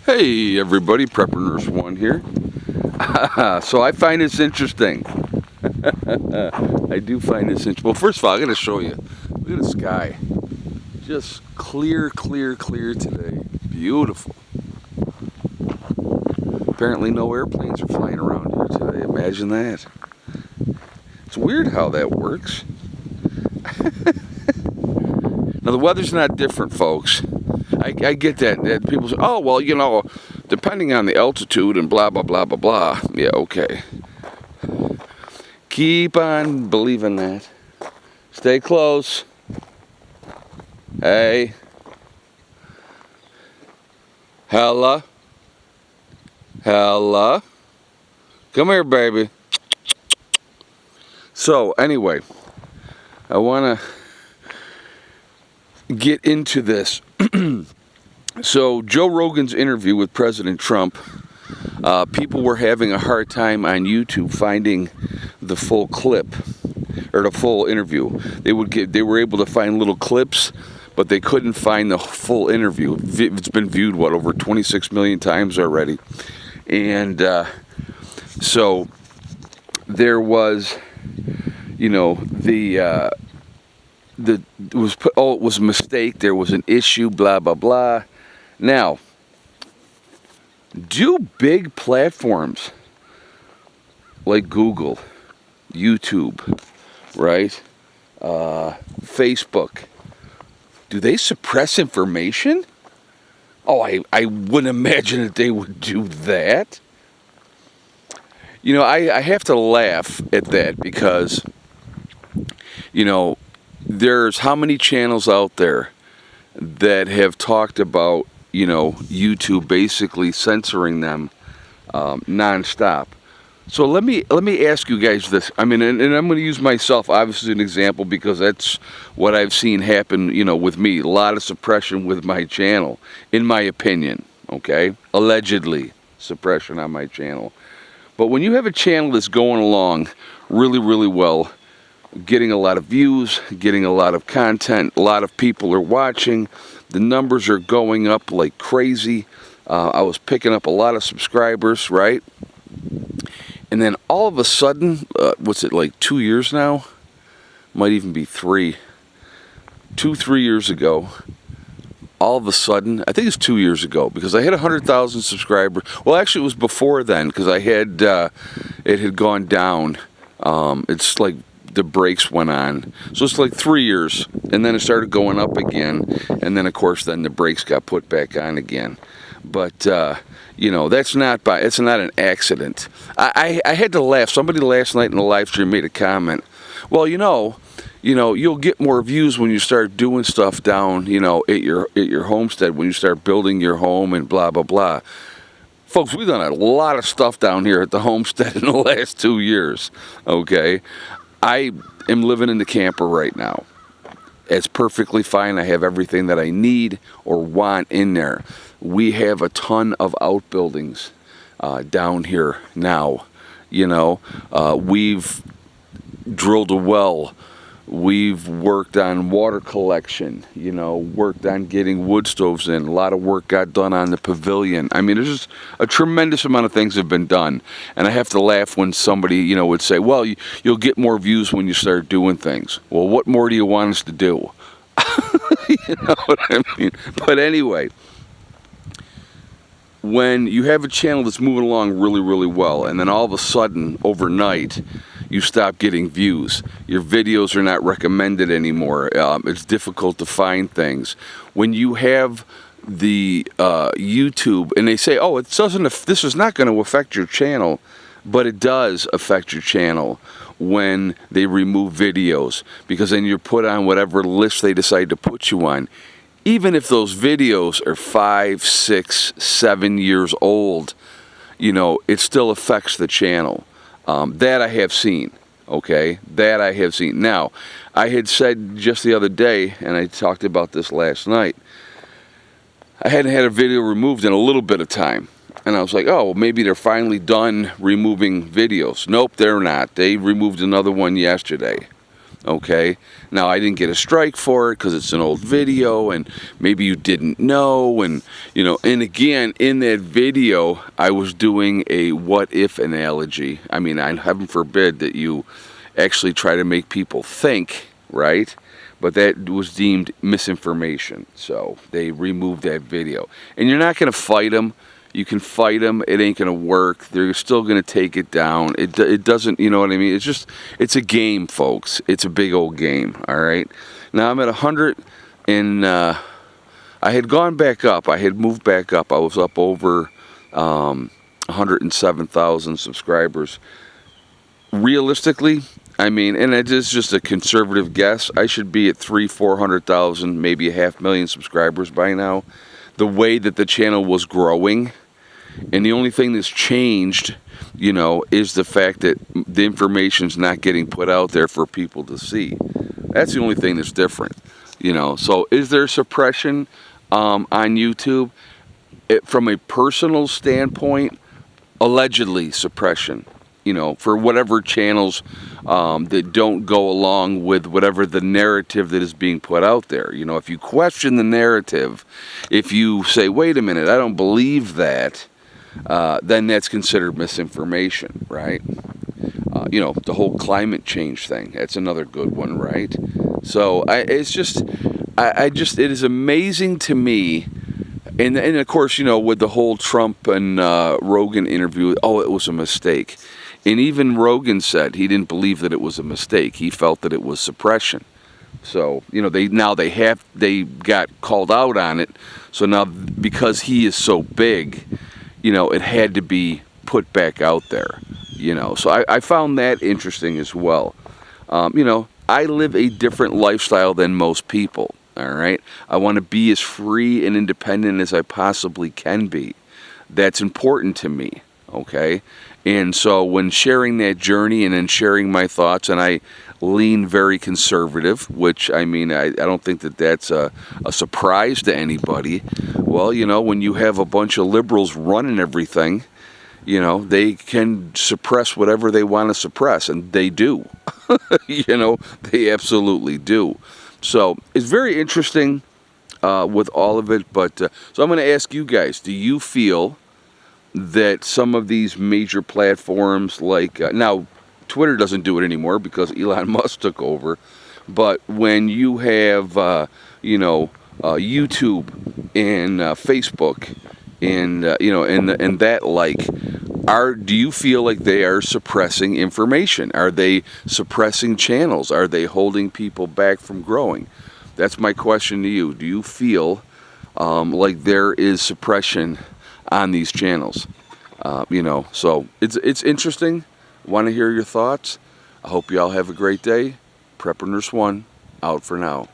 Hey everybody, Prepper Nurse 1 here. So I find this interesting. I do find this interesting. Well, first of all, I'm going to show you. Look at the sky. Just clear, clear, clear today. Beautiful. Apparently no airplanes are flying around here today. Imagine that. It's weird how that works. Now the weather's not different, folks. I get that people say, oh, well, you know, depending on the altitude and blah, blah, blah, blah, blah. Yeah, okay. Keep on believing that. Stay close. Hey. Hella. Hella. Come here, baby. So, anyway, I want to get into this. So Joe Rogan's interview with President Trump, people were having a hard time on YouTube finding the full clip or the full interview. They were able to find little clips, but they couldn't find the full interview. It's been viewed over 26 million times already, and so there was, you know, it was a mistake. There was an issue. Blah blah blah. Now, do big platforms like Google, YouTube, right, Facebook, do they suppress information? Oh, I wouldn't imagine that they would do that. You know, I have to laugh at that because, you know, there's how many channels out there that have talked about, you know, YouTube basically censoring them nonstop. So let me ask you guys this. I mean, and I'm going to use myself obviously as an example because that's what I've seen happen, you know, with me. A lot of suppression with my channel, in my opinion. Okay, allegedly suppression on my channel. But when you have a channel that's going along really, really well, getting a lot of views, getting a lot of content, a lot of people are watching, the numbers are going up like crazy. I was picking up a lot of subscribers, right? And then all of a sudden, what's it, like 2 years now? Might even be 3. 3 years ago, all of a sudden, I think it's 2 years ago, because I had 100,000 subscribers. Well, actually, it was before then, because I had, it had gone down. It's like the brakes went on. So it's like 3 years, and then it started going up again, and then, of course, then the brakes got put back on again. But, you know, it's not an accident. I had to laugh. Somebody last night in the live stream made a comment. Well, you know, you'll get more views when you start doing stuff down, you know, at your homestead, when you start building your home and blah, blah, blah. Folks, we've done a lot of stuff down here at the homestead in the last 2 years, okay? I am living in the camper right now. It's perfectly fine. I have everything that I need or want in there. We have a ton of outbuildings down here now. You know, we've drilled a well. We've worked on water collection, you know, worked on getting wood stoves in. A lot of work got done on the pavilion. I mean, there's just a tremendous amount of things have been done. And I have to laugh when somebody, you know, would say, well, you'll get more views when you start doing things. Well, what more do you want us to do? You know what I mean? But anyway, when you have a channel that's moving along really, really well, and then all of a sudden, overnight, you stop getting views. Your videos are not recommended anymore. It's difficult to find things. When you have the YouTube, and they say, oh, this is not going to affect your channel, but it does affect your channel when they remove videos, because then you're put on whatever list they decide to put you on. Even if those videos are 5, 6, 7 years old, you know, it still affects the channel. That I have seen, okay? That I have seen. Now, I had said just the other day, and I talked about this last night, I hadn't had a video removed in a little bit of time. And I was like, oh, well, maybe they're finally done removing videos. Nope, they're not. They removed another one yesterday. Okay, now I didn't get a strike for it because it's an old video and maybe you didn't know, and and again, in that video I was doing a what if analogy. I mean, heaven forbid that you actually try to make people think, right? But that was deemed misinformation, so they removed that video. And you're not going to fight them. You can fight them. It ain't going to work. They're still going to take it down. It doesn't, you know what I mean? It's a game, folks. It's a big old game, all right? Now I'm at 100, and I had gone back up. I had moved back up. I was up over 107,000 subscribers. Realistically, I mean, and it is just a conservative guess, I should be at 400,000, maybe 500,000 subscribers by now. The way that the channel was growing, and the only thing that's changed, is the fact that the information's not getting put out there for people to see. That's the only thing that's different, So is there suppression on YouTube? From a personal standpoint, allegedly suppression. For whatever channels that don't go along with whatever the narrative that is being put out there. If you question the narrative, if you say, wait a minute, I don't believe that, then that's considered misinformation, right? The whole climate change thing, that's another good one, right? So it is amazing to me. And of course, with the whole Trump and Rogan interview, it was a mistake. And even Rogan said he didn't believe that it was a mistake. He felt that it was suppression. So, they got called out on it. So now, because he is so big, it had to be put back out there. So I found that interesting as well. I live a different lifestyle than most people. All right, I want to be as free and independent as I possibly can be. That's important to me. Okay, and so when sharing that journey and then sharing my thoughts, and I lean very conservative, which I mean, I don't think that that's a surprise to anybody. Well, when you have a bunch of liberals running everything, they can suppress whatever they want to suppress, and they do. They absolutely do. So it's very interesting with all of it. But so I'm going to ask you guys, do you feel that some of these major platforms like now Twitter doesn't do it anymore because Elon Musk took over, but when you have YouTube and Facebook and and that, do you feel like they are suppressing information? Are they suppressing channels? Are they holding people back from growing? That's my question to you. Do you feel like there is suppression on these channels? So it's interesting. Want to hear your thoughts. I hope you all have a great day. Prepper Nurse 1 out for now.